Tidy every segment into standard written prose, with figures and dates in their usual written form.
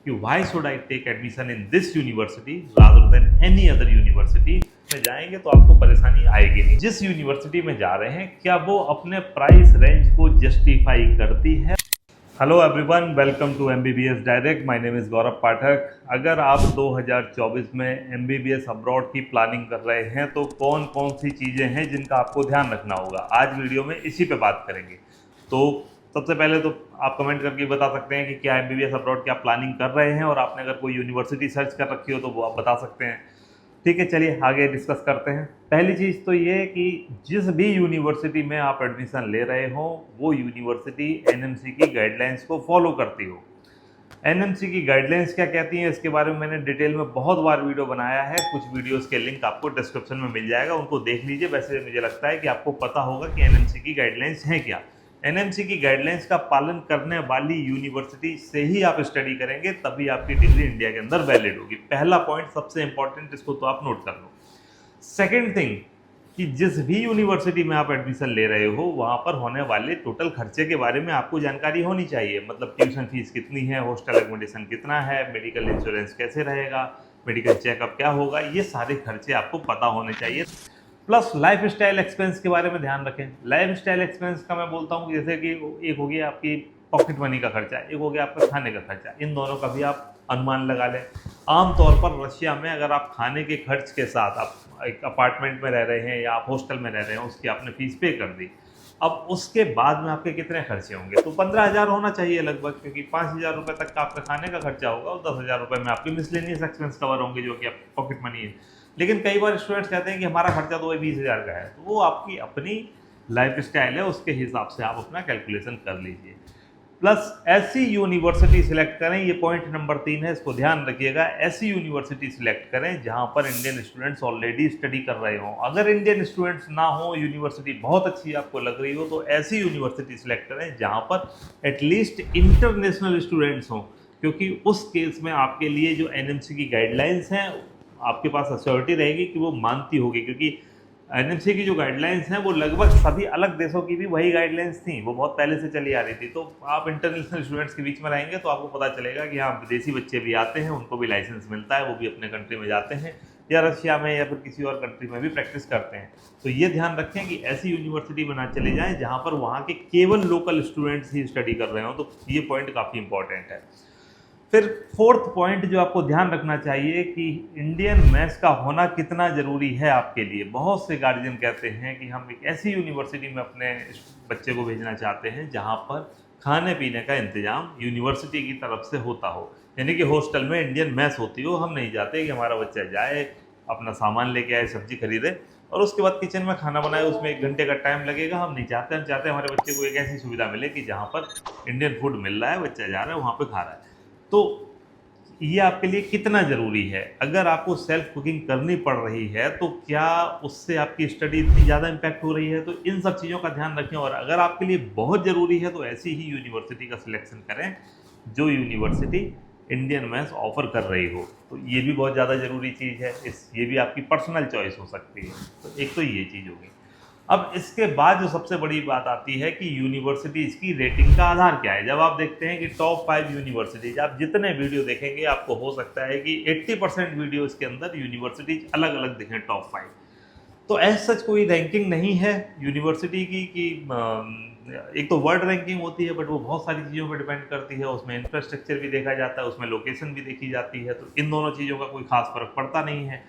कि why should I take admission in this university rather than any other university. में जाएंगे तो आपको परेशानी आएगी नहीं। जिस यूनिवर्सिटी में जा रहे हैं क्या वो अपने प्राइस रेंज को जस्टिफाई करती है। Hello everyone, welcome to MBBS direct. My name is Gaurav Pathak. अगर आप 2024 में एमबीबीएस अब्रॉड की प्लानिंग कर रहे हैं तो कौन कौन सी चीज़ें हैं जिनका आपको ध्यान रखना होगा, आज वीडियो में इसी पे बात करेंगे। तो सबसे पहले तो आप कमेंट करके बता सकते हैं कि क्या एमबीबीएस अब्रॉड की आप प्लानिंग कर रहे हैं, और आपने अगर कोई यूनिवर्सिटी सर्च कर रखी हो तो वो आप बता सकते हैं। ठीक है, चलिए आगे डिस्कस करते हैं। पहली चीज़ तो ये कि जिस भी यूनिवर्सिटी में आप एडमिशन ले रहे हो वो यूनिवर्सिटी एनएमसी की गाइडलाइंस को फॉलो करती हो। एनएमसी की गाइडलाइंस क्या कहती हैं इसके बारे में मैंने डिटेल में बहुत बार वीडियो बनाया है। कुछ वीडियोस के लिंक आपको डिस्क्रिप्शन में मिल जाएगा, उनको देख लीजिए। वैसे मुझे लगता है कि आपको पता होगा कि एनएमसी की गाइडलाइंस है क्या। एनएमसी की गाइडलाइंस का पालन करने वाली यूनिवर्सिटी से ही आप स्टडी करेंगे, तभी आपकी डिग्री इंडिया के अंदर वैलिड होगी। पहला पॉइंट सबसे इंपॉर्टेंट, इसको तो आप नोट कर लो। सेकेंड थिंग कि जिस भी यूनिवर्सिटी में आप एडमिशन ले रहे हो वहाँ पर होने वाले टोटल खर्चे के बारे में आपको जानकारी होनी चाहिए। मतलब ट्यूशन फीस कितनी है, हॉस्टल एकोमोडेशन कितना है, मेडिकल इंश्योरेंस कैसे रहेगा, मेडिकल चेकअप क्या होगा, ये सारे खर्चे आपको पता होने चाहिए। प्लस लाइफ स्टाइल एक्सपेंस के बारे में ध्यान रखें। लाइफ स्टाइल एक्सपेंस का मैं बोलता हूँ जैसे कि एक हो गया आपकी पॉकेट मनी का खर्चा, एक हो गया आपका खाने का खर्चा। इन दोनों का भी आप अनुमान लगा लें। आमतौर पर रशिया में अगर आप खाने के खर्च के साथ आप एक अपार्टमेंट में रह रहे हैं या आप हॉस्टल में रह रहे हैं, उसकी आपने फीस पे कर दी, अब उसके बाद में आपके कितने खर्चे होंगे, तो 15,000 होना चाहिए लगभग, क्योंकि 5,000 रुपये तक का आपका खाने का खर्चा होगा और 10,000 रुपये में आपके मिसलेनियस एक्सपेंस कवर होंगे जो कि आपकी पॉकेट मनी है। लेकिन कई बार स्टूडेंट्स कहते हैं कि हमारा खर्चा तो 20,000 का है, तो वो आपकी अपनी लाइफ स्टाइल है, उसके हिसाब से आप अपना कैलकुलेशन कर लीजिए। प्लस ऐसी यूनिवर्सिटी सिलेक्ट करें, ये पॉइंट नंबर 3 है, इसको ध्यान रखिएगा। ऐसी यूनिवर्सिटी सिलेक्ट करें जहां पर इंडियन स्टूडेंट्स ऑलरेडी स्टडी कर रहे हो। अगर इंडियन स्टूडेंट्स ना हो, यूनिवर्सिटी बहुत अच्छी आपको लग रही हो, तो ऐसी यूनिवर्सिटी सिलेक्ट करें जहां पर एटलीस्ट इंटरनेशनल स्टूडेंट्स हों, क्योंकि उस केस में आपके लिए जो एनएमसी की गाइडलाइंस हैं आपके पास अश्योरिटी रहेगी कि वो मानती होगी, क्योंकि एनएमसी की जो गाइडलाइंस हैं वो लगभग सभी अलग देशों की भी वही गाइडलाइंस थी, वो बहुत पहले से चली आ रही थी। तो आप इंटरनेशनल स्टूडेंट्स के बीच में रहेंगे तो आपको पता चलेगा कि हाँ, विदेशी बच्चे भी आते हैं, उनको भी लाइसेंस मिलता है, वो भी अपने कंट्री में जाते हैं या रशिया में या फिर किसी और कंट्री में भी प्रैक्टिस करते हैं। तो ये ध्यान रखें कि ऐसी यूनिवर्सिटी में ना चले जाएँ जहाँ पर वहाँ के केवल लोकल स्टूडेंट्स ही स्टडी कर रहे हो। तो ये पॉइंट काफ़ी इंपॉर्टेंट है। फिर फोर्थ पॉइंट जो आपको ध्यान रखना चाहिए कि इंडियन मैथ्स का होना कितना ज़रूरी है आपके लिए। बहुत से गार्जियन कहते हैं कि हम एक ऐसी यूनिवर्सिटी में अपने बच्चे को भेजना चाहते हैं जहां पर खाने पीने का इंतजाम यूनिवर्सिटी की तरफ से होता हो, यानी कि हॉस्टल में इंडियन मैथ्स होती हो। हम नहीं चाहते कि हमारा बच्चा जाए, अपना सामान लेके आए, सब्जी खरीदे और उसके बाद किचन में खाना बनाए, उसमें 1 घंटे का टाइम लगेगा। हम नहीं चाहते। हम चाहते हैं हमारे बच्चे को एक ऐसी सुविधा मिले कि जहाँ पर इंडियन फूड मिल रहा है, बच्चा जा रहा है, वहाँ पर खा रहा है। तो ये आपके लिए कितना ज़रूरी है। अगर आपको सेल्फ कुकिंग करनी पड़ रही है तो क्या उससे आपकी स्टडी इतनी ज़्यादा इम्पैक्ट हो रही है, तो इन सब चीज़ों का ध्यान रखें। और अगर आपके लिए बहुत ज़रूरी है तो ऐसी ही यूनिवर्सिटी का सिलेक्शन करें जो यूनिवर्सिटी इंडियन मैथ्स ऑफर कर रही हो। तो ये भी बहुत ज़्यादा ज़रूरी चीज़ है। ये भी आपकी पर्सनल चॉइस हो सकती है। तो एक तो ये चीज़ होगी। अब इसके बाद जो सबसे बड़ी बात आती है कि यूनिवर्सिटीज़ की रेटिंग का आधार क्या है। जब आप देखते हैं कि टॉप 5 यूनिवर्सिटीज़, आप जितने वीडियो देखेंगे आपको हो सकता है कि 80% वीडियोज़ के अंदर यूनिवर्सिटीज़ अलग अलग दिखें टॉप 5। तो ऐसा सच कोई रैंकिंग नहीं है यूनिवर्सिटी की कि एक तो वर्ल्ड रैंकिंग होती है, बट वो बहुत सारी चीज़ों पर डिपेंड करती है। उसमें इंफ्रास्ट्रक्चर भी देखा जाता है, उसमें लोकेशन भी देखी जाती है। तो इन दोनों चीज़ों का कोई खास फर्क पड़ता नहीं है।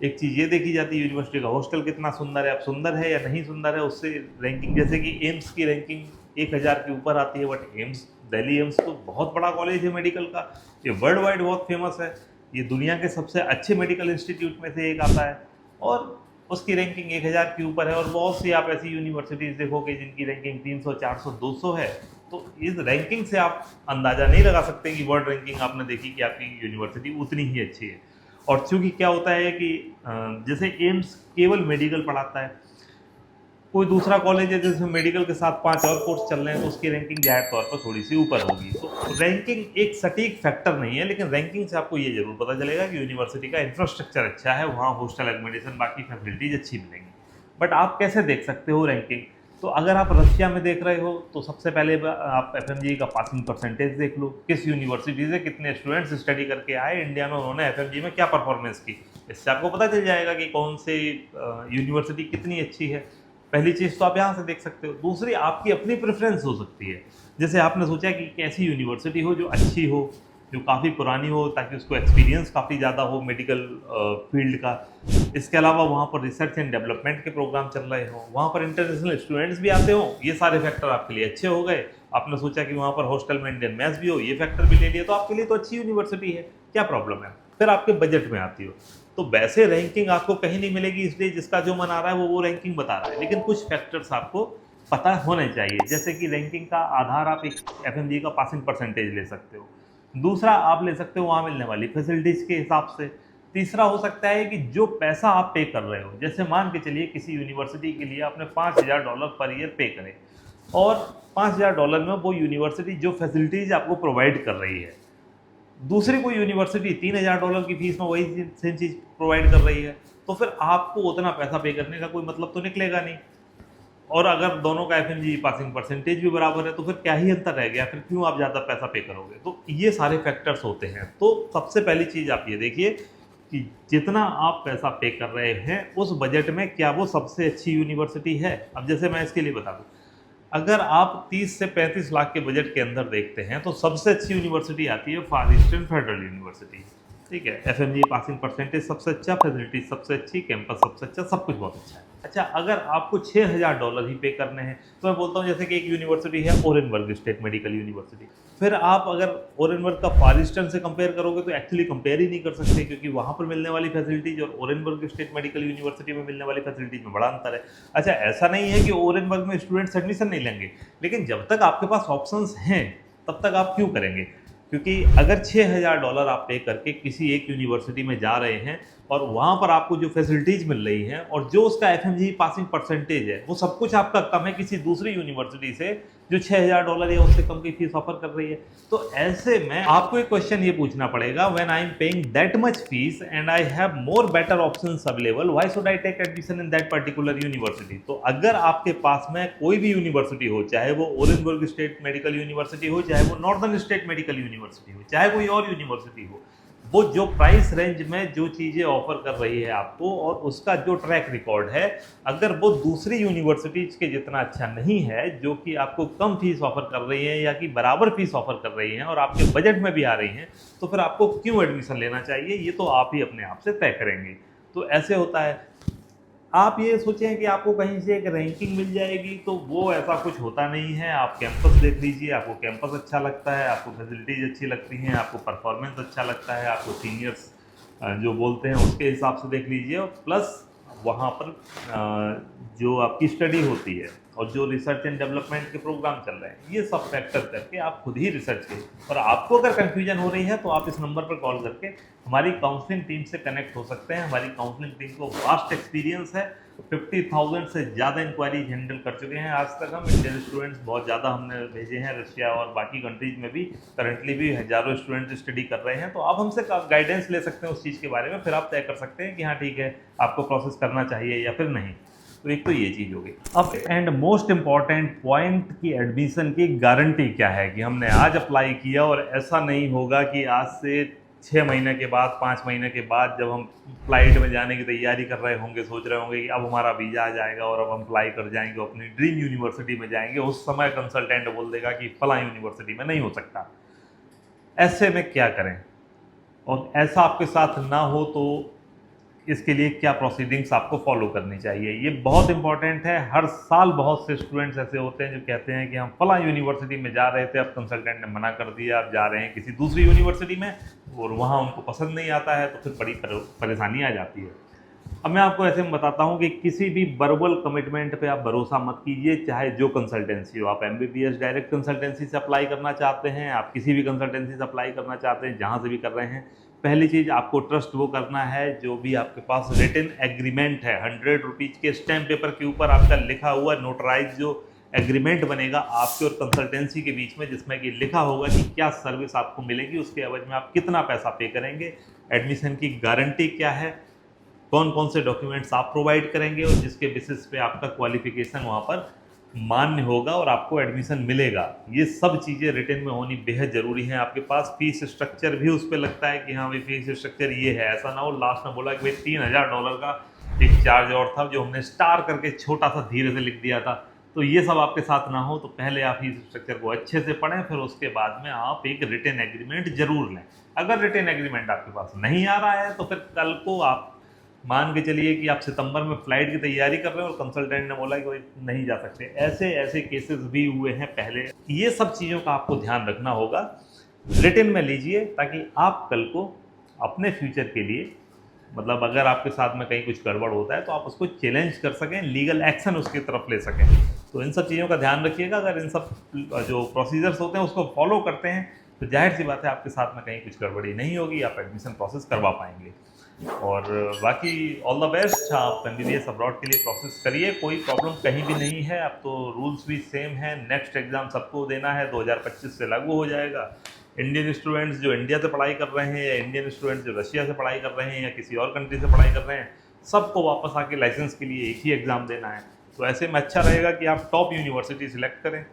एक चीज़ ये देखी जाती है यूनिवर्सिटी का हॉस्टल कितना सुंदर है, अब सुंदर है या नहीं सुंदर है, उससे रैंकिंग। जैसे कि एम्स की रैंकिंग 1000 के ऊपर आती है, बट एम्स, दिल्ली एम्स तो बहुत बड़ा कॉलेज है मेडिकल का, ये वर्ल्ड वाइड बहुत फेमस है, ये दुनिया के सबसे अच्छे मेडिकल इंस्टीट्यूट में से एक आता है और उसकी रैंकिंग 1000 के ऊपर है। और बहुत सी आप ऐसी यूनिवर्सिटीज़ देखोगे जिनकी रैंकिंग 300, 400, 200 है। तो इस रैंकिंग से आप अंदाज़ा नहीं लगा सकते कि वर्ल्ड रैंकिंग आपने देखी कि आपकी यूनिवर्सिटी उतनी ही अच्छी है। और चूंकि क्या होता है कि जैसे एम्स केवल मेडिकल पढ़ाता है, कोई दूसरा कॉलेज है जिसमें मेडिकल के साथ 5 और कोर्स चल रहे हैं, तो उसकी रैंकिंग जाहिर तौर पर थोड़ी सी ऊपर होगी। तो रैंकिंग एक सटीक फैक्टर नहीं है, लेकिन रैंकिंग से आपको ये जरूर पता चलेगा कि यूनिवर्सिटी का इंफ्रास्ट्रक्चर अच्छा है, वहाँ हॉस्टल एकोमोडेशन बाकी फैसिलिटीज अच्छी मिलेंगी। बट आप कैसे देख सकते हो रैंकिंग? तो अगर आप रशिया में देख रहे हो तो सबसे पहले आप एफएमजी का पासिंग परसेंटेज देख लो, किस यूनिवर्सिटी से कितने स्टूडेंट्स स्टडी करके आए इंडिया में, उन्होंने एफएमजी में क्या परफॉर्मेंस की। इससे आपको पता चल जाएगा कि कौन से यूनिवर्सिटी कितनी अच्छी है। पहली चीज़ तो आप यहाँ से देख सकते हो। दूसरी, आपकी अपनी प्रेफरेंस हो सकती है। जैसे आपने सोचा कि कैसी यूनिवर्सिटी हो जो अच्छी हो, जो काफ़ी पुरानी हो, ताकि उसको एक्सपीरियंस काफ़ी ज़्यादा हो मेडिकल फील्ड का। इसके अलावा वहाँ पर रिसर्च एंड डेवलपमेंट के प्रोग्राम चल रहे हों, वहाँ पर इंटरनेशनल स्टूडेंट्स भी आते हों, ये सारे फैक्टर आपके लिए अच्छे हो गए। आपने सोचा कि वहाँ पर हॉस्टल में इंडियन मैथ्स भी हो, ये फैक्टर भी ले लिया, तो आपके लिए तो अच्छी यूनिवर्सिटी है, क्या प्रॉब्लम है। फिर आपके बजट में आती हो तो वैसे रैंकिंग आपको कहीं नहीं मिलेगी, इसलिए जिसका जो मन आ रहा है वो रैंकिंग बता रहा है। लेकिन कुछ फैक्टर्स आपको पता होने चाहिए, जैसे कि रैंकिंग का आधार आप एक एफएमजी का पासिंग परसेंटेज ले सकते हो। दूसरा, आप ले सकते हो वहाँ मिलने वाली फैसिलिटीज़ के हिसाब से। तीसरा हो सकता है कि जो पैसा आप पे कर रहे हो, जैसे मान के चलिए किसी यूनिवर्सिटी के लिए आपने $5000 पर ईयर पे करे, और $5000 में वो यूनिवर्सिटी जो फैसिलिटीज़ आपको प्रोवाइड कर रही है, दूसरी कोई यूनिवर्सिटी $3000 की फीस में वही सेम चीज़ प्रोवाइड कर रही है, तो फिर आपको उतना पैसा पे करने का कोई मतलब तो निकलेगा नहीं। और अगर दोनों का एफएमजी पासिंग परसेंटेज भी बराबर है तो फिर क्या ही अंतर रह गया, फिर क्यों आप ज़्यादा पैसा पे करोगे। तो ये सारे फैक्टर्स होते हैं। तो सबसे पहली चीज़ आप ये देखिए कि जितना आप पैसा पे कर रहे हैं उस बजट में क्या वो सबसे अच्छी यूनिवर्सिटी है। अब जैसे मैं इसके लिए बता दूँ, अगर आप 30 से 35 लाख के बजट के अंदर देखते हैं तो सबसे अच्छी यूनिवर्सिटी आती है फार ईस्टर्न फेडरल यूनिवर्सिटी। ठीक है, एफएमजी पासिंग परसेंटेज सबसे अच्छा, फैसिलिटीज सबसे अच्छी, कैंपस सबसे अच्छा, सब कुछ बहुत अच्छा है। अच्छा, अगर आपको $6000 ही पे करने हैं तो मैं बोलता हूँ जैसे कि एक यूनिवर्सिटी है ओरेनबर्ग स्टेट मेडिकल यूनिवर्सिटी, फिर आप अगर ओरेनबर्ग का फार ईस्टर्न से कंपेयर करोगे तो एक्चुअली कंपेयर ही नहीं कर सकते, क्योंकि वहाँ पर मिलने वाली फैसिलिटीज और ओरेनबर्ग स्टेट मेडिकल यूनिवर्सिटी में मिलने वाली फैसिलिटीज में बड़ा अंतर है। अच्छा, ऐसा नहीं है कि ओरेनबर्ग में स्टूडेंट्स एडमिशन नहीं लेंगे, लेकिन जब तक आपके पास ऑप्शंस हैं तब तक आप क्यों करेंगे। क्योंकि अगर $6000 आप पे करके किसी एक यूनिवर्सिटी में जा रहे हैं और वहाँ पर आपको जो फैसिलिटीज़ मिल रही हैं और जो उसका एफएमजी पासिंग परसेंटेज है वो सब कुछ आपका कम है किसी दूसरी यूनिवर्सिटी से जो $6000 या उससे कम की फीस ऑफर कर रही है, तो ऐसे में आपको एक क्वेश्चन ये पूछना पड़ेगा, when I am paying that much fees and I have more better options available, why should I take admission in that particular university. तो अगर आपके पास में कोई भी यूनिवर्सिटी हो, चाहे वो ओरेनबर्ग स्टेट मेडिकल यूनिवर्सिटी हो, चाहे वो नॉर्दर्न स्टेट मेडिकल यूनिवर्सिटी हो, चाहे कोई और यूनिवर्सिटी हो, वो जो प्राइस रेंज में जो चीज़ें ऑफर कर रही है आपको और उसका जो ट्रैक रिकॉर्ड है, अगर वो दूसरी यूनिवर्सिटीज़ के जितना अच्छा नहीं है जो कि आपको कम फीस ऑफर कर रही है या कि बराबर फीस ऑफर कर रही हैं और आपके बजट में भी आ रही हैं, तो फिर आपको क्यों एडमिशन लेना चाहिए, ये तो आप ही अपने आप से तय करेंगे। तो ऐसे होता है। आप ये सोचें कि आपको कहीं से एक रैंकिंग मिल जाएगी, तो वो ऐसा कुछ होता नहीं है। आप कैंपस देख लीजिए, आपको कैंपस अच्छा लगता है, आपको फैसिलिटीज़ अच्छी लगती हैं, आपको परफॉर्मेंस अच्छा लगता है, आपको सीनियर्स जो बोलते हैं उसके हिसाब से देख लीजिए, और प्लस वहाँ पर जो आपकी स्टडी होती है और जो रिसर्च एंड डेवलपमेंट के प्रोग्राम चल रहे हैं, ये सब फैक्टर करके आप खुद ही रिसर्च करिए। और आपको अगर कन्फ्यूजन हो रही है तो आप इस नंबर पर कॉल करके हमारी काउंसलिंग टीम से कनेक्ट हो सकते हैं। हमारी काउंसलिंग टीम को वास्ट एक्सपीरियंस है, 50,000 से ज़्यादा इंक्वायरीज हैंडल कर चुके हैं आज तक हम। इंडियन स्टूडेंट्स बहुत ज़्यादा हमने भेजे हैं, रशिया और बाकी कंट्रीज में भी करंटली भी हज़ारों स्टूडेंट स्टडी कर रहे हैं। तो आप हमसे गाइडेंस ले सकते हैं उस चीज़ के बारे में, फिर आप तय कर सकते हैं कि हाँ ठीक है आपको प्रोसेस करना चाहिए या फिर नहीं। तो एक तो ये चीज़ होगी। अब एंड मोस्ट इम्पॉर्टेंट पॉइंट की एडमिशन की गारंटी क्या है कि हमने आज अप्लाई किया और ऐसा नहीं होगा कि आज से 6 महीने के बाद 5 महीने के बाद जब हम फ्लाइट में जाने की तैयारी कर रहे होंगे, सोच रहे होंगे कि अब हमारा वीज़ा आ जाएगा और अब हम फ्लाई कर जाएंगे, अपनी ड्रीम यूनिवर्सिटी में जाएंगे, उस समय कंसल्टेंट बोल देगा कि फला यूनिवर्सिटी में नहीं हो सकता। ऐसे में क्या करें, और ऐसा आपके साथ ना हो तो इसके लिए क्या प्रोसीडिंग्स आपको फॉलो करनी चाहिए, ये बहुत इंपॉर्टेंट है। हर साल बहुत से स्टूडेंट्स ऐसे होते हैं जो कहते हैं कि हम फला यूनिवर्सिटी में जा रहे थे, अब कंसल्टेंट ने मना कर दिया, अब जा रहे हैं किसी दूसरी यूनिवर्सिटी में और वहाँ उनको पसंद नहीं आता है, तो फिर बड़ी परेशानी आ जाती है। अब मैं आपको ऐसे में बताता हूँ कि किसी भी वर्बल कमिटमेंट पे आप भरोसा मत कीजिए, चाहे जो कंसल्टेंसी हो। आप MBBS डायरेक्ट कंसल्टेंसी से अप्लाई करना चाहते हैं, आप किसी भी कंसल्टेंसी से अप्लाई करना चाहते हैं, जहाँ से भी कर रहे हैं, पहली चीज़ आपको ट्रस्ट वो करना है जो भी आपके पास रिटन एग्रीमेंट है, 100 रुपीज़ के स्टैम्प पेपर के ऊपर आपका लिखा हुआ नोटराइज जो एग्रीमेंट बनेगा आपके और कंसल्टेंसी के बीच में, जिसमें कि लिखा होगा कि क्या सर्विस आपको मिलेगी, उसके एवज में आप कितना पैसा पे करेंगे, एडमिशन की गारंटी क्या है, कौन कौन से डॉक्यूमेंट्स आप प्रोवाइड करेंगे और जिसके बेसिस पे आपका क्वालिफिकेशन वहाँ पर मान्य होगा और आपको एडमिशन मिलेगा। ये सब चीज़ें रिटन में होनी बेहद ज़रूरी है। आपके पास फीस स्ट्रक्चर भी उस पे लगता है कि हाँ भाई फीस स्ट्रक्चर ये है, ऐसा ना हो लास्ट में बोला कि भाई $3000 का एक चार्ज और था जो हमने स्टार करके छोटा सा धीरे से लिख दिया था। तो ये सब आपके साथ ना हो, तो पहले आप फीस स्ट्रक्चर को अच्छे से पढ़ें, फिर उसके बाद में आप एक रिटन एग्रीमेंट जरूर लें। अगर रिटन एग्रीमेंट आपके पास नहीं आ रहा है तो फिर कल को आप मान के चलिए कि आप सितंबर में फ्लाइट की तैयारी कर रहे हैं और कंसल्टेंट ने बोला कि कोई नहीं जा सकते। ऐसे ऐसे केसेस भी हुए हैं पहले। ये सब चीज़ों का आपको ध्यान रखना होगा, रिटन में लीजिए ताकि आप कल को अपने फ्यूचर के लिए, मतलब अगर आपके साथ में कहीं कुछ गड़बड़ होता है तो आप उसको चैलेंज कर सकें, लीगल एक्शन उसकी तरफ ले सकें। तो इन सब चीज़ों का ध्यान रखिएगा। अगर इन सब जो प्रोसीजर्स होते हैं उसको फॉलो करते हैं तो जाहिर सी बात है आपके साथ में कहीं कुछ गड़बड़ी नहीं होगी, आप एडमिशन प्रोसेस करवा पाएंगे। और बाकी ऑल द बेस्ट, आप MBBS अब्रॉड के लिए प्रोसेस करिए, कोई प्रॉब्लम कहीं भी नहीं है। अब तो रूल्स भी सेम है, नेक्स्ट एग्ज़ाम सबको देना है, 2025 से लागू हो जाएगा। इंडियन स्टूडेंट्स जो इंडिया से पढ़ाई कर रहे हैं या इंडियन स्टूडेंट्स जो रशिया से पढ़ाई कर रहे हैं या किसी और कंट्री से पढ़ाई कर रहे हैं, सबको वापस आके लाइसेंस के लिए एक ही एग्ज़ाम देना है। तो ऐसे में अच्छा रहेगा कि आप टॉप यूनिवर्सिटी सिलेक्ट करें,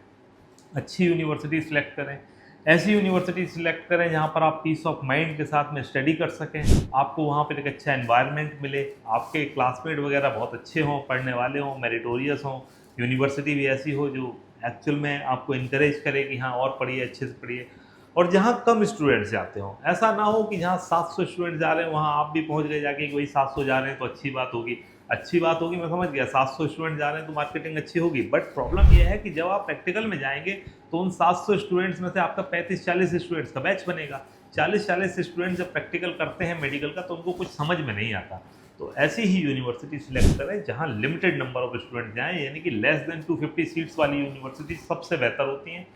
अच्छी यूनिवर्सिटी सिलेक्ट करें, ऐसी यूनिवर्सिटी सिलेक्ट करें जहाँ पर आप पीस ऑफ माइंड के साथ में स्टडी कर सकें, आपको वहाँ पर एक अच्छा एनवायरनमेंट मिले, आपके क्लासमेट वगैरह बहुत अच्छे हों, पढ़ने वाले हों, मेरिटोरियस हों, यूनिवर्सिटी भी ऐसी हो जो एक्चुअल में आपको इनकरेज करे कि हाँ और पढ़िए, अच्छे से पढ़िए। और जहाँ कम स्टूडेंट्स जाते हों, ऐसा ना हो कि जहाँ 700 स्टूडेंट जा रहे हैं वहाँ आप भी पहुँच गए जाके कि वही 700 जा रहे हैं तो अच्छी बात होगी। अच्छी बात होगी, मैं समझ गया, 700 स्टूडेंट जा रहे हैं तो मार्केटिंग अच्छी होगी, बट प्रॉब्लम यह है कि जब आप प्रैक्टिकल में जाएंगे तो उन 700 स्टूडेंट्स में से आपका 35-40 स्टूडेंट्स का बैच बनेगा। 40-40 स्टूडेंट जब प्रैक्टिकल करते हैं मेडिकल का तो उनको कुछ समझ में नहीं आता। तो ऐसी ही यूनिवर्सिटी सिलेक्ट करें जहाँ लिमिटेड नंबर ऑफ स्टूडेंट जाएँ, यानी कि लेस देन 250 सीट्स वाली यूनिवर्सिटी सबसे बेहतर होती हैं।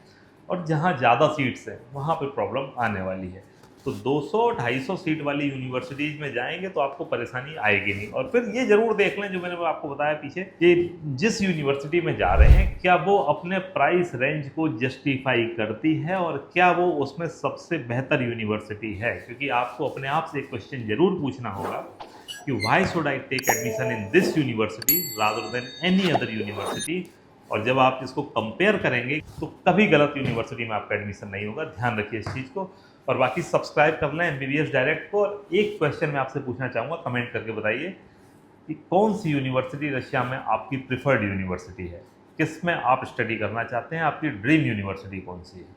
और जहाँ ज़्यादा सीट्स हैं वहाँ पे प्रॉब्लम आने वाली है। तो 200-250 सीट वाली यूनिवर्सिटीज़ में जाएंगे तो आपको परेशानी आएगी नहीं। और फिर ये ज़रूर देख लें जो मैंने आपको बताया पीछे, कि जिस यूनिवर्सिटी में जा रहे हैं क्या वो अपने प्राइस रेंज को जस्टिफाई करती है और क्या वो उसमें सबसे बेहतर यूनिवर्सिटी है। क्योंकि आपको अपने आप से एक क्वेश्चन ज़रूर पूछना होगा कि why should I take admission in this university rather than any other university. और जब आप इसको कंपेयर करेंगे तो कभी गलत यूनिवर्सिटी में आपका एडमिशन नहीं होगा, ध्यान रखिए इस चीज़ को। और बाकी सब्सक्राइब कर लें MBBS डायरेक्ट को। और एक क्वेश्चन मैं आपसे पूछना चाहूँगा, कमेंट करके बताइए कि कौन सी यूनिवर्सिटी रशिया में आपकी प्रिफर्ड यूनिवर्सिटी है, किस में आप स्टडी करना चाहते हैं, आपकी ड्रीम यूनिवर्सिटी कौन सी है।